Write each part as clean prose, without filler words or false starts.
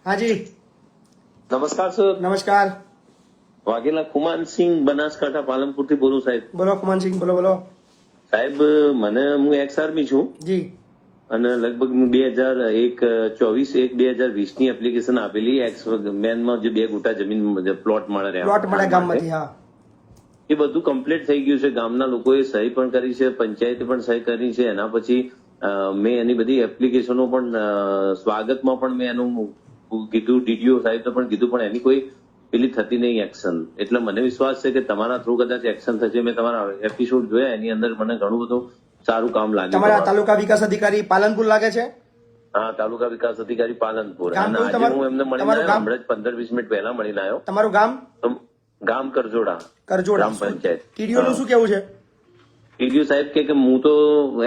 हाँ जी નમસ્કાર સર. नमस्कार વાઘેલા ખુમાનસિંહ બનાસકાંઠા પાલનપુરથી બોલું સાહેબ. बोलो कुमान सिंह बोलो बोलो સાહેબ મને હું એક્સ આર્મી છું जी અને લગભગ 2024 ની એપ્લિકેશન આપેલી એક્સ મેનમાં જે 2 ગુંઠા જમીન પ્લોટ મળે રહ્યા प्लॉट મળે ગામમાંથી હા એ બધું કમ્પ્લીટ થઈ ગયું છે. ગામના લોકોએ સહી પણ કરી છે, પંચાયતે પણ સહી કરી છે. એના પછી મેં એની બધી એપ્લિકેશનો પણ સ્વાગતમાં પણ મેં એનું કીધું, ડીડીઓ સાહેબ પણ કીધું, પણ એની કોઈ પેલી થતી નહીં એક્શન. એટલે મને વિશ્વાસ છે કે તમારા થ્રુ કદાચ એક્શન થશે. મેં તમારા એપિસોડ જોયા, એની અંદર મને ઘણું બધું સારું કામ લાગ્યું. તમારા તાલુકા વિકાસ અધિકારી પાલનપુર લાગે છે. હા, તાલુકા વિકાસ અધિકારી પાલનપુર. ગામ અને કયું આજે તમારું? હું એમને મળીને તમારું આવ્યો, ગામ? હમણાં જ 15-20 મિનિટ પહેલા મળીને આવ્યો. તમારું ગામ ગામ કરજોડા, કરજોડા ગ્રામ પંચાયત. ટીડીઓ નું શું કેવું છે? ટીડીઓ સાહેબ કે હું તો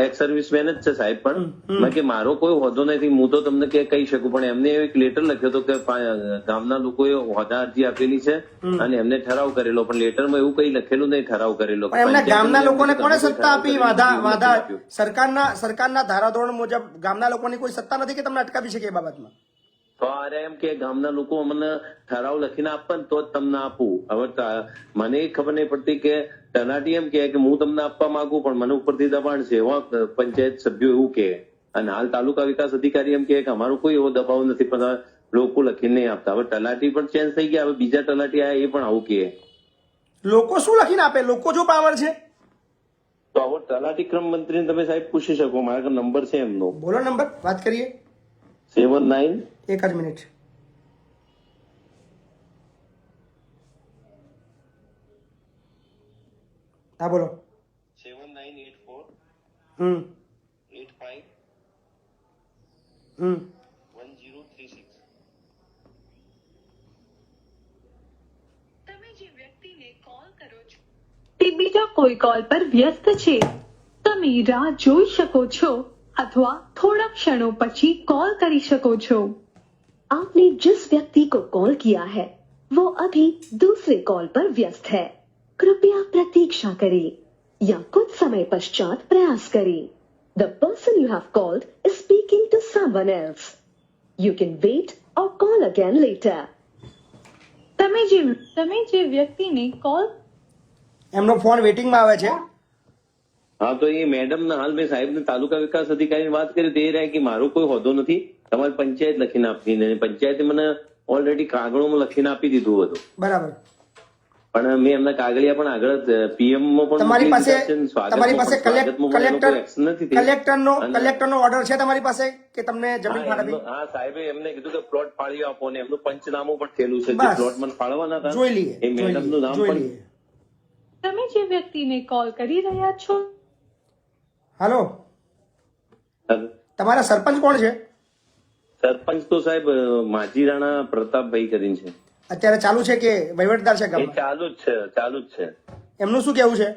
એક્સ સર્વિસમેન જ છે સાહેબ, પણ મેં કે મારો કોઈ હોદ્દો નથી, હું તો તમને કે કહી શકું. પણ એમને એક લેટર લખ્યો હતો કે ગામના લોકોએ હોદ્દા અરજી આપેલી છે અને એમને ઠરાવ કરેલો, પણ લેટરમાં એવું કઈ લખેલું નહીં ઠરાવ કરેલો. પણ એમના ગામના લોકોને કોને સત્તા ઠરાવ આપી? કરેલો વાધા એવું વાધા નથી આપ્યું. સરકારના ધારાધોરણ મુજબ ગામના લોકોની કોઈ સત્તા નથી કે તમને અટકાવી શકે એ બાબતમાં? તો અરે એમ કે ગામના લોકો મને ઠરાવ લખીને આપે ને તો જ તમને આપું. હવે મને એ ખબર નહીં પડતી કે તલાટી એમ કે હું તમને આપવા માંગુ, પણ મને ઉપરથી દબાણ છે. એવા પંચાયત સભ્યો એવું કે, અને હાલ તાલુકા વિકાસ અધિકારી એમ કે અમારો કોઈ એવો દબાવ નથી, પણ લોકો લખીને નહીં આપતા. હવે તલાટી પણ ચેન્જ થઈ ગયા, હવે બીજા તલાટી આયા, એ પણ આવું કે. લોકો શું લખીને આપે? લોકો જો પાવર છે તો હવે તલાટી ક્રમ મંત્રીને તમે સાહેબ પૂછી શકો, મારા નંબર છે એમનો બોલો નંબર, વાત કરીએ. 79 એક જ મિનિટ. હા બોલો. 7984 હમ 85 હમ 1036. તમે જે વ્યક્તિને કોલ કરો છો તે બીજા કોઈ કોલ પર વ્યસ્ત છે. તમે રાહ જોઈ શકો છો અથવા થોડા ક્ષણો પછી કોલ કરી શકો છો. आपने जिस व्यक्ति को कॉल किया है वो अभी दूसरे कॉल पर व्यस्त है. कृपया प्रतीक्षा करें या कुछ समय पश्चात प्रयास करें. The person you have called is speaking to someone else. You can wait or call again later. તમે જે વ્યક્તિને કોલ એમનો ફોન વેટિંગમાં આવે છે. હા, તો એ મેડમ હાલ મેં સાહેબ ને તાલુકા વિકાસ અધિકારીની વાત કરી તો એ રહ્યા કે મારો કોઈ હોદ્દો નથી, તમારી પંચાયત લખીને આપી. પંચાયતે મને ઓલરેડી કાગળોમાં લખીને આપી દીધું હતું, બરાબર. પણ મેં એમના કાગળિયા પણ આગળ પીએમ માં પણ તમારી મોકલી પાસે દીધા છે, તમારી પાસે સ્વાગતમાં પણ એનો કોઈ action નથી થઈ. કલેક્ટરનો ઓર્ડર છે તમારી પાસે કે તમને જમીન ફાળવવી? હા, સાહેબે એમને કીધું કે પ્લોટ ફાળવી આપો, ને એમનું પંચનામું પણ થયેલું છે. જે બસ. પ્લોટ મને ફાળવાના હતા જોઈ લઈએ, એ મેડમનું નામ જોઈ પણ. લઈએ. તમે જે વ્યક્તિને કોલ કરી રહ્યા છો હાલો, તમારા સરપંચ કોણ છે? સરપંચ તો સાહેબ માજી રાણા પ્રતાપભાઈ કરીને છે. અત્યારે ચાલુ છે કે વહીવટદાર છે એ ગામમાં? ચાલુ જ છે, ચાલુ જ છે. એમનું શું કેવું છે?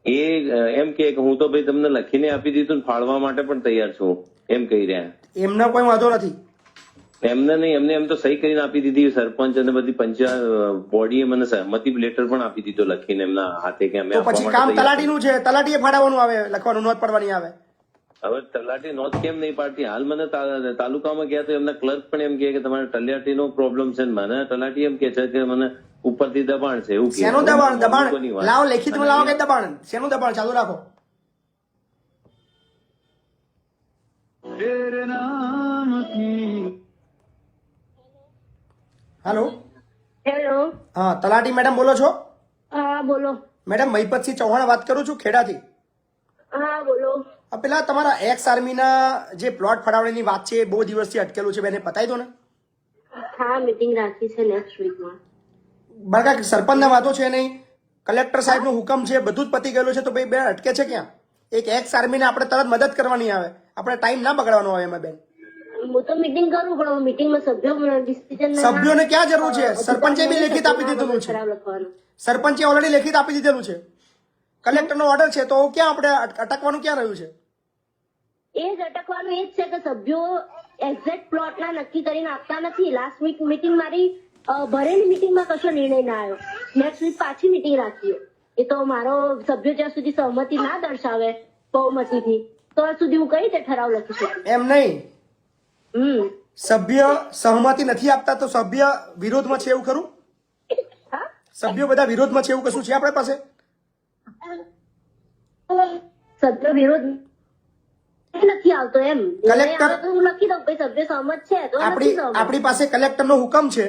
એ એમ કે હું તો ભાઈ તમને લખીને આપી દીધું ને ફાળવા માટે પણ તૈયાર છું એમ કહી રહ્યા. એમનો કોઈ વાંધો નથી. એમને નહીં, એમને એમ તો સહી કરીને આપી દીધી સરપંચ અને બધી પંચાયત બોડીએ મને સહમતિ લેટર પણ આપી દીધો લખીને એમના હાથે કે અમે તો આપવા પછી માટે કામ તૈયાર તલાટીનું છે, તલાટીએ ફાળવવાનું આવે, લખવાનું નોંધ પડવાની આવે. છીએ. હવે તલાટી નોંધ કેમ નહીં પાડતી? હાલ મને તાલુકામાં ગયા તો એમના ક્લર્ક પણ એમ કે તમારે તલાટીનો પ્રોબ્લેમ છે, ને મને તલાટી એમ કે છે કે મને ઉપરથી દબાણ છે એવું કે. શેનું દબાણ? દબાણ લોકોની વાત. લાવો, લેખિતમાં લાવો કે દબાણ? શેનું દબાણ? ચાલુ રાખો. હાલો, હેલો. હા, તલાટી મેડમ બોલો છો? હા બોલો. મેડમ મહિપતસિંહ ચૌહાણ વાત કરું છું, ખેડાથી. હા બોલો. આ પેલા તમારા એક્સ આર્મીના જે પ્લોટ ફાળવણીની વાત છે, એ બહુ દિવસથી અટકેલું છે, બેને પતાવી દો ને. હા મીટિંગ રાખી છે નેક્સ્ટ વીકમાં. બરાબર, સરપંચના વાતો છે નહીં, કલેક્ટર સાહેબનો હુકમ છે, બધું જ પતી ગયેલું છે, તો ભાઈ બેન અટકે છે ક્યાં? એક એક્સ આર્મીને આપણે તરત મદદ કરવાની આવે, આપણે ટાઈમ ના બગાડવાનો આવે એમાં બેન. હું તો મીટિંગ કરું પણ મીટિંગમાં સભ્યો ડિસિઝન સભ્યોને ક્યાં જરૂર છે? સરપંચે બી લેખિત આપી દીધેલું છે. ખરાબ લખવાનું. સરપંચે ઓલરેડી લેખિત આપી દીધેલું છે, કલેક્ટરનો ઓર્ડર છે, તો ક્યાં આપણે અટકવાનું ક્યાં રહ્યું છે? એ જ અટકવાનું એ જ છે કે સભ્યો એક્ઝેક્ટ પ્લોટના નક્કી કરીને આપતા નથી. લાસ્ટ વીક મીટિંગ મારી ભરેલી મીટિંગમાં કશો નિર્ણય ના આવ્યો. નેક્સ્ટ વીક પાછી મીટિંગ રાખીએ. એ તો મારો સભ્યો જ્યાં સુધી સહમતિ ના દર્શાવે બહુમતીથી તો સુધી હું કઈ રીતે ઠરાવ લખી શકું? એમ નહીં, સભ્ય સહમતિ નથી આપતા તો સભ્ય વિરોધમાં છે એવું ખરું? હા સભ્યો બધા વિરોધમાં છે એવું કશું છે આપણા પાસે? સભ્ય વિરોધ નથી આવતો એમ કલેક્ટર- આવે તો હું લખી દઉં ભાઈ સભ્ય સહમત છે તો નથી સહમત. આપણી પાસે કલેક્ટરનો હુકમ છે.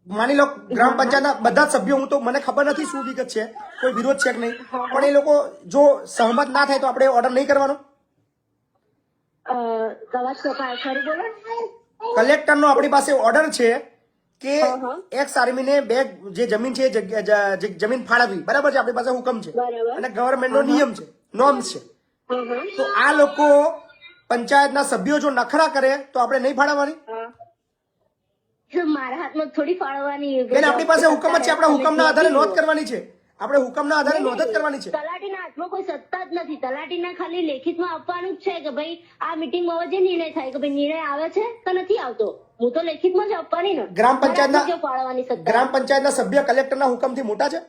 માની લો ગ્રામ પંચાયતના બધા જ સભ્યો, હું તો મને ખબર નથી શું વિગત છે, કોઈ વિરોધ છે કે નહીં, પણ એ લોકો જો સહમત ના થાય તો આપણે ઓર્ડર નહીં કરવાનો. અવાજ કપાય ખરું બોલો. કલેક્ટરનો આપણી પાસે ઓર્ડર છે કે હા. એક્સ આર્મીને બે જે જમીન છે એ જમીન ફાળવવી, બરાબર છે, આપણી પાસે હુકમ છે બરાબર. અને ગવર્મેન્ટનો નિયમ છે, નોર્મ્સ છે. હા. તો આ લોકો પંચાયતના સભ્યો જો નખરા કરે તો આપણે નહીં ફાળવવાની. મારા હાથમાં થોડી ફાળવવાની બેન આપણી પાસે હુકમ જ છે, આપણે હુકમના આધારે નોંધ કરવાની છે, આપણે હુકમના આધારે નોંધ જ કરવાની છે. તલાટીના હાથમાં કોઈ સત્તા જ નથી. તલાટીને ખાલી લેખિતમાં આપવાનું જ છે કે ભાઈ આ મીટિંગમાં હવે જે નિર્ણય થાય કે ભાઈ નિર્ણય આવે છે કે નથી આવતો, હું તો લેખિતમાં જ આપવાની ને. ગ્રામ પંચાયતના- મારા હાથમાં ક્યાં ફાળવવાની સત્તા ગ્રામ પંચાયતના સભ્ય કલેક્ટરના હુકમથી મોટા છે?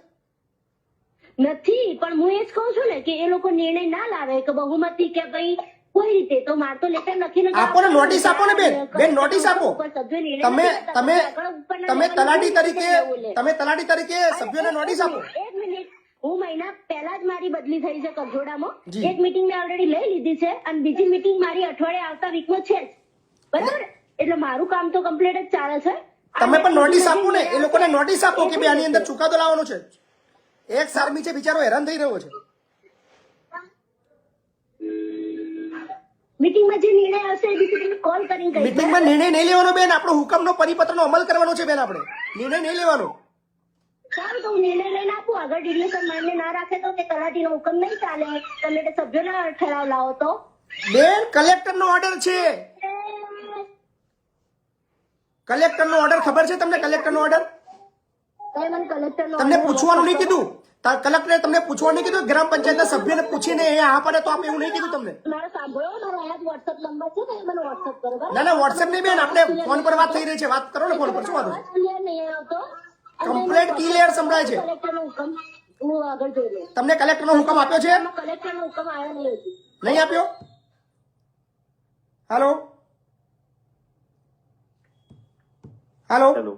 નથી. પણ હું એ જ કહું છું ને કે એ લોકો નિર્ણય ના લાવે કે બહુમતી કે ભાઈ કોઈ રીતે, તો મારે તો લેટર લખીને તો આપો ને, આપવાનું. નોટિસ આપો ને બેન, બેન નોટિસ આપો. ઉપર સભ્ય નિર્ણય તમે નથી લેતા. તમે આગળ ઉપરના તમે લેવલના તલાટી કોઈ તરીકે લેવું લે. તમે તલાટી તરીકે સભ્યોને નોટિસ આપો. એક મિનિટ, હું મહિના પહેલા જ મારી બદલી થઈ છે કગજોડામાં. જી. એક મીટિંગ મેં ઓલરેડી લઈ લીધી છે અને બીજી મીટિંગ મારી અઠવાડિયે આવતા વીકમાં છે જ. બરાબર? એટલે મારું કામ તો કમ્પ્લીટ જ ચાલે છે. તમે પણ નોટિસ આપો ને, એ લોકોને નોટિસ આપો કે ભાઈ આની અંદર ચુકાદો લાવવાનો છે. એક આર્મી છે બિચારો હેરાન થઈ રહ્યો છે. મીટિંગમાં જે નિર્ણય આવશે એ બીજું તમે કોલ કરીને કહીશ. મીટિંગમાં નિર્ણય નહીં લેવાનો બેન, આપણો હુકમનો પરિપત્રનો અમલ કરવાનો છે બેન, આપણે નિર્ણય નહીં લેવાનો. સારું, તો હું નિર્ણય લઈને આપું. આગળ ડીડીઓ સર માન્ય ના રાખે તો કે તલાટીનો હુકમ નહીં ચાલે, તમે તે સભ્યોના ઠરાવ લાવો તો બેન કલેક્ટરનો ઓર્ડર છે, કલેક્ટરનો ઓર્ડર ખબર છે તમને? કલેક્ટરનો ઓર્ડર તમે મને કલેક્ટરનો તમને order પૂછવાનું નહીં કીધું, કલેક્ટરે તમને પૂછવાનું નહીં કીધું, ગ્રામ પંચાયતના સભ્યને પૂછીને એ હા પડે તો આપે એવું નહીં કીધું તમને. મારો સાંભળો, મારો અહીંયા જ WhatsApp નંબર છે, તમે મને WhatsApp કરો. બરાબર? ના ના વોટ્સએપ નહીં બેન, આપણે ફોન પર વાત થઈ રહી છે, વાત કરો ને ફોન પર, શું વાંધો છે? અવાજ clear નહીં આવતો. અને Complete clear સંભળાય છે. કલેક્ટરનો હુકમ હું આગળ જોઈ લઈશ. તમને કલેક્ટરનો હુકમ આપ્યો છે? આમાં કલેક્ટરનો હુકમ આવ્યો નહીં હજી. નહીં આપ્યો? હાલો હાલો, હેલો.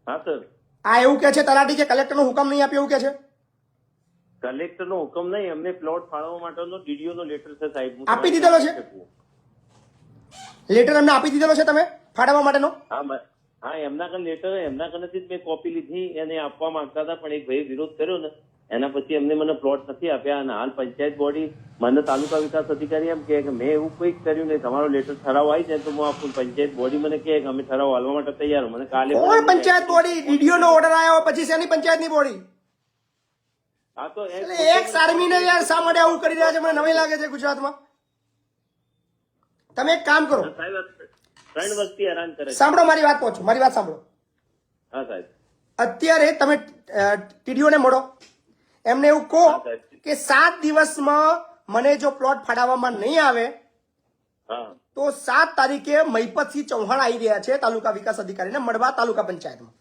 હા સર, આ એવું કે છે તલાટી કે કલેક્ટરનો હુકમ નહીં આપ્યો એવું કે છે? કલેક્ટરનો હુકમ નહીં, અમને પ્લોટ ફાળવવા માટેનો ડીડીઓ નો લેટર છે સાહેબ. હું આપી તમારી દીધેલો છે? પાસે શકું. લેટર એમને આપી દીધેલો છે તમે ફાળવવા માટેનો? હા એમના કને લેટર, એમના કનેથી જ મેં કોપી લીધી, એને આપવા માંગતા હતા પણ એક ભાઈ વિરોધ કર્યો ને, એના પછી એમને મને પ્લોટ નથી આપ્યા. અને હાલ પંચાયત બોડી મને તાલુકા વિકાસ અધિકારી એમ કહે કે મેં એવું કંઈક કર્યું નહીં, તમારો લેટર ઠરાવ આવી જાય તો હું આપું. પંચાયત બોડી મને કહે કે અમે ઠરાવ હાલવા માટે તૈયાર હું. મને કાલે કોણ પંચાયત બોડી? ડીડીઓ નો ઓર્ડર આવ્યો પછી શેની પંચાયતની બોડી? હા તો એટલે એક આર્મીને યાર શા માટે આવું કરી રહ્યા છે, મને નવાઈ લાગે છે ગુજરાતમાં. તમે એક કામ કરો, સાહેબ 3 વર્ષથી હેરાન કરે છે. સાંભળો મારી વાત પહોંચો, મારી વાત સાંભળો. હા સાહેબ. અત્યારે તમે ટીડીઓ ને મળો, એમને એવું કહો કે 7 દિવસમાં મને જો પ્લોટ ફાળવવામાં નહીં આવે હા તો 7 તારીખે મહિપતસિંહ ચૌહાણ આવી રહ્યા છે તાલુકા વિકાસ અધિકારીને મળવા તાલુકા પંચાયતમાં.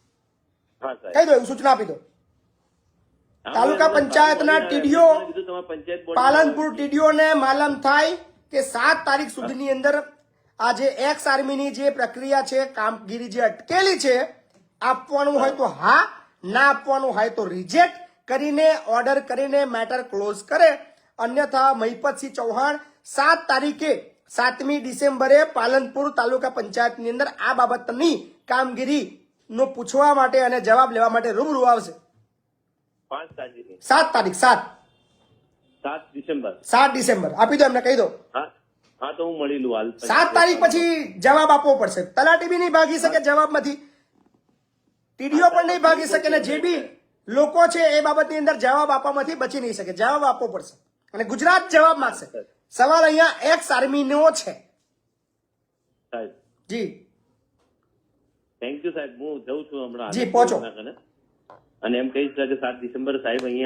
હા સાહેબ. કહી દો, એવું સૂચના આપી દો. તાલુકા પંચાયતના ટીડીઓ, પાલનપુર ટીડીઓ ને માલમ થાય કે 7 તારીખ સુધીની અંદર આ જે એક્સ આર્મીની જે પ્રક્રિયા છે, કામગીરી જે અટકેલી છે, આપવાનું હોય તો હા, ના આપવાનું હોય તો રિજેક્ટ કરીને ઓર્ડર કરીને મેટર ક્લોઝ કરે. અન્યથા મહિપતસિંહ ચૌહાણ 7 તારીખે 7મી ડિસેમ્બરે પાલનપુર તાલુકા પંચાયતની અંદર આ બાબતની કામગીરી નો પૂછવા માટે અને જવાબ લેવા માટે રૂબરૂ આવશે. 5 તારીખે 7 તારીખ 7 ડિસેમ્બર. 7 ડિસેમ્બર આપી દો, એમને કહી દો. હા તો હું મળી લઉં હાલ. 7 તારીખ પછી જવાબ આપવો પડશે. તલાટી બી નહીં ભાગી શકે જવાબમાંથી, ટીડીઓ પણ નહીં ભાગી શકે, અને જે બી લોકો છે એ બાબતની અંદર જવાબ આપવામાંથી બચી નહીં શકે. જવાબ આપવો પડશે અને ગુજરાત જવાબ માંગશે. સવાલ અહીંયા એક્સ આર્મીનો છે. સાહેબ જી થેન્ક યુ સાહેબ, હું જઉં છું હમણાં. જી, પહોંચો. અને એમ કહીશ કે 7 ડિસેમ્બર સાહેબ અહીંયા